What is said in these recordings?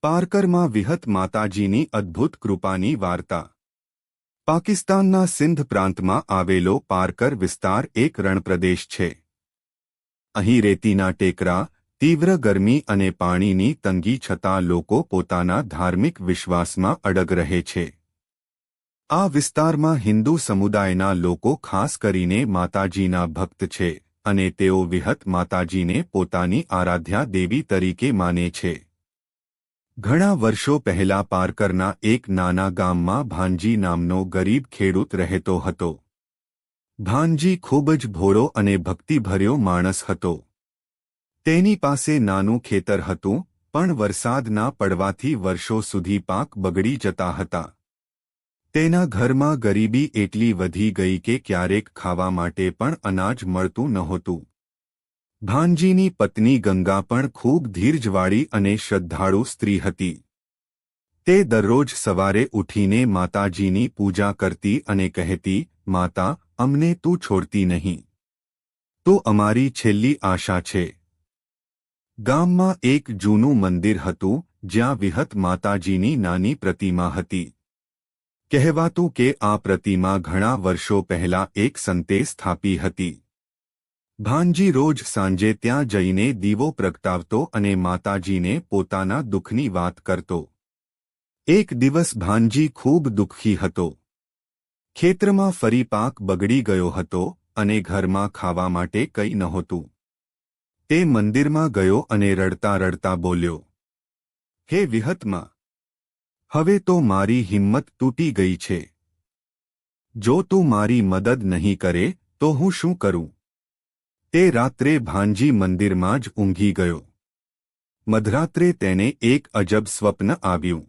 પારકરમાં વિહત માતાજીની અદ્ભુત કૃપાની વાર્તા। પાકિસ્તાનના સિંધ પ્રાંતમાં આવેલો પારકર વિસ્તાર એક રણપ્રદેશ છે। અહીં રેતીના ટેકરા, તીવ્ર ગરમી અને પાણીની તંગી છતાં લોકો પોતાના ધાર્મિક વિશ્વાસમાં અડગ રહે છે। આ વિસ્તારમાં હિન્દુ સમુદાયના લોકો ખાસ કરીને માતાજીના ભક્ત છે અને તેઓ વિહત માતાજીને પોતાની આરાધ્યા દેવી તરીકે માને છે। ઘણા વર્ષો પહેલા પારકરના એક નાના ગામમાં ભાનજી નામનો ગરીબ ખેડૂત રહેતો હતો। ભાનજી ખૂબ જ ભોળો અને ભક્તિભર્યો માણસ હતો। તેની પાસે નાનું ખેતર હતું, પણ વરસાદ ના પડવાથી વર્ષો સુધી પાક બગડી જતા હતા। તેના ઘરમાં ગરીબી એટલી વધી ગઈ કે ક્યારેક ખાવા માટે પણ અનાજ મળતું નહોતું। ભાનજીની પત્ની ગંગા પણ ખૂબ ધીરજવાળી અને શ્રદ્ધાળુ સ્ત્રી હતી। તે દરરોજ સવારે ઉઠીને માતાજીની પૂજા કરતી અને કહેતી, માતા, અમને તું છોડતી નહીં, તું અમારી છેલ્લી આશા છે। ગામમાં એક જૂનું મંદિર હતું જ્યાં વિહત માતાજીની નાની પ્રતિમા હતી। કહેવાતું કે આ પ્રતિમા ઘણા વર્ષો પહેલા એક સંતે સ્થાપી હતી। ભાનજી રોજ સાંજે ત્યાં જઈને દીવો પ્રગટાવતો અને માતાજીને પોતાના દુઃખની વાત કરતો। એક દિવસ ભાનજી ખૂબ દુઃખી હતો। ખેતરમાં ફરી પાક બગડી ગયો હતો અને ઘરમાં ખાવા માટે કંઈ નહોતું। તે મંદિરમાં ગયો અને રડતા રડતા બોલ્યો, હે વિહતમાં, હવે તો મારી હિંમત તૂટી ગઈ છે। જો તું મારી મદદ નહીં કરે તો હું શું કરું? તે રાત્રે ભાનજી મંદિરમાં જ ઊંઘી ગયો। મધરાત્રે તેને એક અજબ સ્વપ્ન આવ્યું।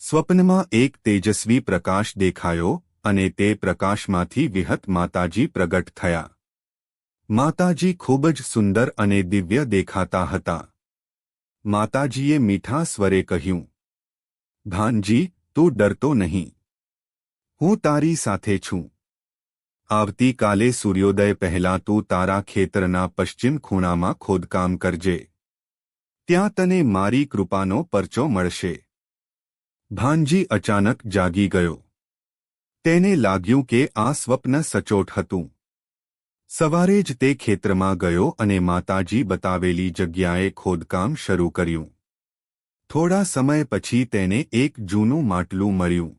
સ્વપ્નમાં એક તેજસ્વી પ્રકાશ દેખાયો અને તે પ્રકાશમાંથી વિહત માતાજી પ્રગટ થયા। માતાજી ખૂબ જ સુંદર અને દિવ્ય દેખાતા હતા। માતાજીએ મીઠા સ્વરે કહ્યું, ભાનજી, તું ડરતો નહીં, હું તારી સાથે છું। આવતીકાલે સૂર્યોદય પહેલાં તું તારા ખેતરના પશ્ચિમ ખૂણામાં ખોદકામ કરજે। ત્યાં તને મારી કૃપાનો પરચો મળશે। ભાનજી અચાનક જાગી ગયો। તેને લાગ્યું કે આ સ્વપ્ન સચોટ હતું। સવારે જ તે ખેતરમાં ગયો અને માતાજી બતાવેલી જગ્યાએ ખોદકામ શરૂ કર્યું। થોડા સમય પછી તેને એક જૂનું માટલું મળ્યું।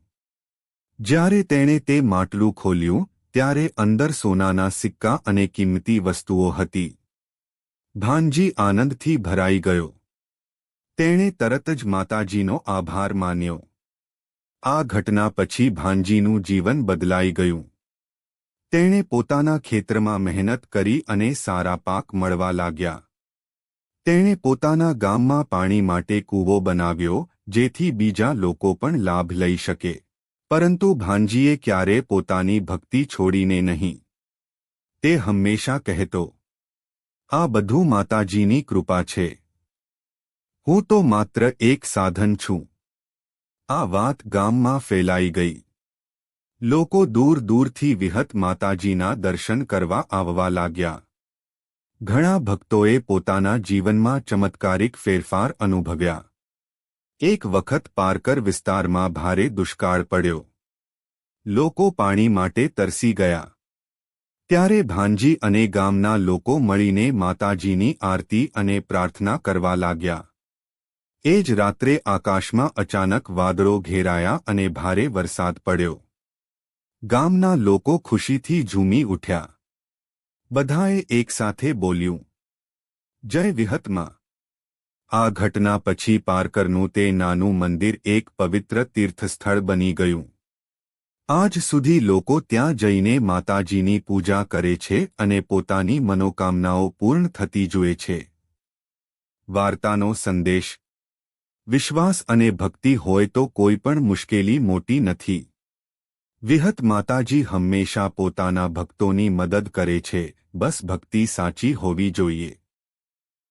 જ્યારે તેણે તે માટલું ખોલ્યું ત્યારે અંદર સોનાના સિક્કા અને કિંમતી વસ્તુઓ હતી। ભાનજી આનંદથી ભરાઈ ગયો। તેણે તરત જ માતાજીનો આભાર માન્યો। આ ઘટના પછી ભાનજીનું જીવન બદલાઈ ગયું। તેણે પોતાના ખેતરમાં મહેનત કરી અને સારા પાક મળવા લાગ્યા। તેણે પોતાના ગામમાં પાણી માટે કૂવો બનાવ્યો જેથી બીજા લોકો પણ લાભ લઈ શકે। પરંતુ ભાનજીએ ક્યારે પોતાની ભક્તિ છોડીને નહીં। તે હંમેશા કહેતો, આ બધું માતાજીની કૃપા છે, હું તો માત્ર એક સાધન છું। આ વાત ગામમાં ફેલાઈ ગઈ। લોકો દૂર દૂરથી વિહત માતાજીના દર્શન કરવા આવવા લાગ્યા। ઘણા ભક્તોએ પોતાના જીવનમાં ચમત્કારિક ફેરફાર અનુભવ્યા। એક વખત પારકર વિસ્તારમાં ભારે દુષ્કાળ પડ્યો। લોકો પાણી માટે તરસી ગયા। ત્યારે ભાનજી અને ગામના લોકો મળીને માતાજીની આરતી અને પ્રાર્થના કરવા લાગ્યા। એ જ રાત્રે આકાશમાં અચાનક વાદળો ઘેરાયા અને ભારે વરસાદ પડ્યો। ગામના લોકો ખુશીથી ઝૂમી ઉઠ્યા। બધાએ એકસાથે બોલ્યું, જય વિહતમાં। આ ઘટના પછી પારકરનું તે નાનું મંદિર એક પવિત્ર તીર્થસ્થળ બની ગયું। આજ સુધી લોકો ત્યાં જઈને માતાજીની પૂજા કરે છે અને પોતાની મનોકામનાઓ પૂર્ણ થતી જુએ છે। વાર્તાનો સંદેશ: વિશ્વાસ અને ભક્તિ હોય તો કોઈ પણ મુશ્કેલી મોટી નથી। વિહત માતાજી હંમેશા પોતાના ભક્તોની મદદ કરે છે, બસ ભક્તિ સાચી હોવી જોઈએ।